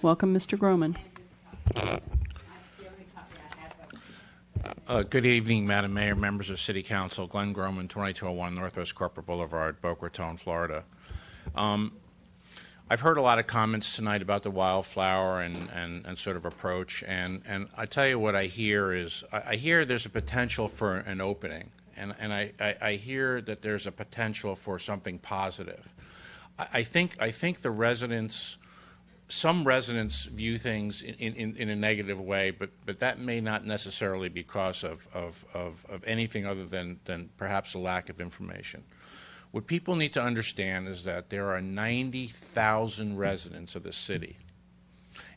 Welcome, Mr. Gromann. Good evening, Madam Mayor, members of City Council. Glenn Gromann, 2201 Northwest Corporate Boulevard, Boca Raton, Florida. I've heard a lot of comments tonight about the wildflower and sort of approach, and I tell you what I hear is, I hear there's a potential for an opening, and I hear that there's a potential for something positive. I think the residents, some residents view things in a negative way, but that may not necessarily be because of anything other than perhaps a lack of information. What people need to understand is that there are 90,000 residents of the city.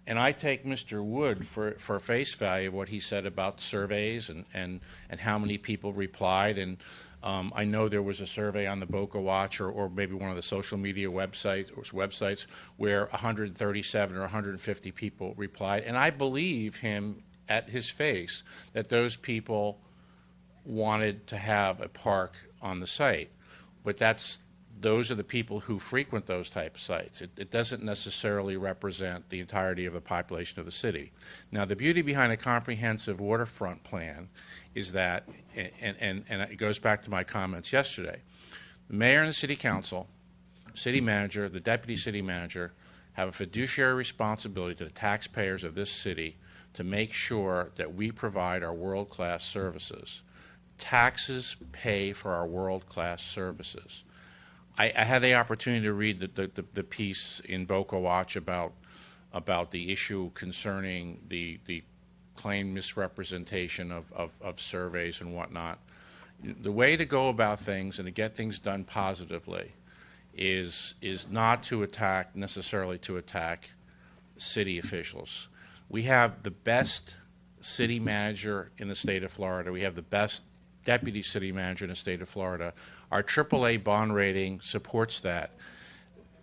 And I take Mr. Wood for face value of what he said about surveys and how many people replied. And I know there was a survey on the Boca Watch or maybe one of the social media websites where 137 or 150 people replied. And I believe him at his face that those people wanted to have a park on the site. But those are the people who frequent those type of sites. It doesn't necessarily represent the entirety of the population of the city. Now, the beauty behind a comprehensive waterfront plan is that, and it goes back to my comments yesterday, the mayor and the city council, city manager, the deputy city manager, have a fiduciary responsibility to the taxpayers of this city to make sure that we provide our world-class services. Taxes pay for our world-class services. I had the opportunity to read the piece in Boca Watch about the issue concerning the claimed misrepresentation of surveys and whatnot. The way to go about things and to get things done positively is not necessarily to attack city officials. We have the best city manager in the state of Florida. We have the best deputy city manager in the state of Florida. Our AAA bond rating supports that.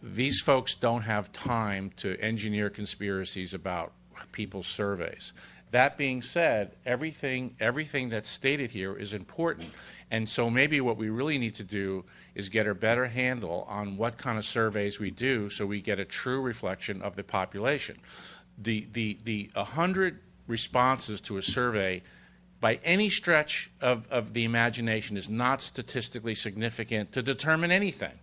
These folks don't have time to engineer conspiracies about people's surveys. That being said, everything that's stated here is important. And so maybe what we really need to do is get a better handle on what kind of surveys we do so we get a true reflection of the population. The 100 responses to a survey by any stretch of the imagination is not statistically significant to determine anything.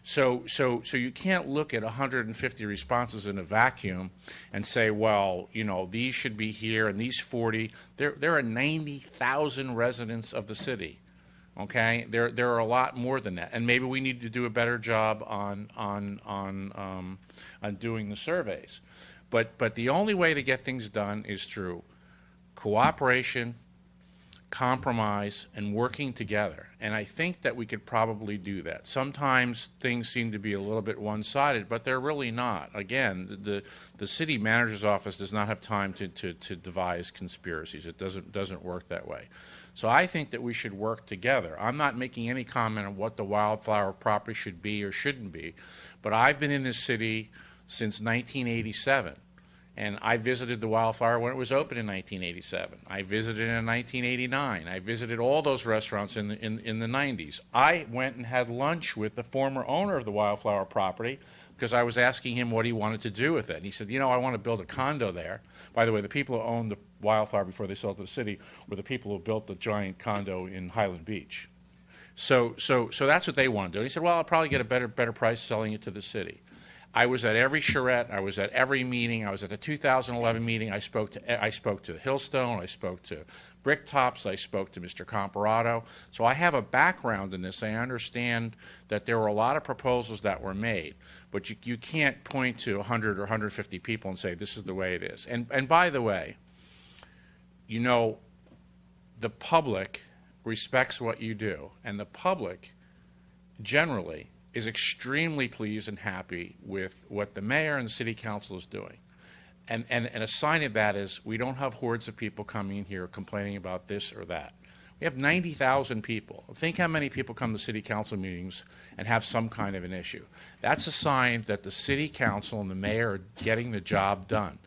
So you can't look at 150 responses in a vacuum and say, well, you know, these should be here and these 40. There are 90,000 residents of the city. Okay, there are a lot more than that, and maybe we need to do a better job on doing the surveys. But the only way to get things done is through cooperation, compromise, and working together. And I think that we could probably do that. Sometimes things seem to be a little bit one-sided, but they're really not. Again, the city manager's office does not have time to devise conspiracies. It doesn't work that way. So I think that we should work together. I'm not making any comment on what the wildflower property should be or shouldn't be, but I've been in this city since 1987. And I visited the wildflower when it was open in 1987. I visited it in 1989. I visited all those restaurants in the 90s. I went and had lunch with the former owner of the wildflower property because I was asking him what he wanted to do with it. And he said, you know, I want to build a condo there. By the way, the people who owned the wildflower before they sold it to the city were the people who built the giant condo in Highland Beach. So that's what they want to do. And he said, well, I'll probably get a better price selling it to the city. I was at every charrette. I was at every meeting. I was at the 2011 meeting. I spoke to Hillstone. I spoke to Bricktops. I spoke to Mr. Comparato. So I have a background in this. I understand that there were a lot of proposals that were made, but you can't point to 100 or 150 people and say this is the way it is. And by the way, you know, the public respects what you do, and the public generally is extremely pleased and happy with what the mayor and the city council is doing. And a sign of that is we don't have hordes of people coming in here complaining about this or that. We have 90,000 people. Think how many people come to city council meetings and have some kind of an issue. That's a sign that the city council and the mayor are getting the job done.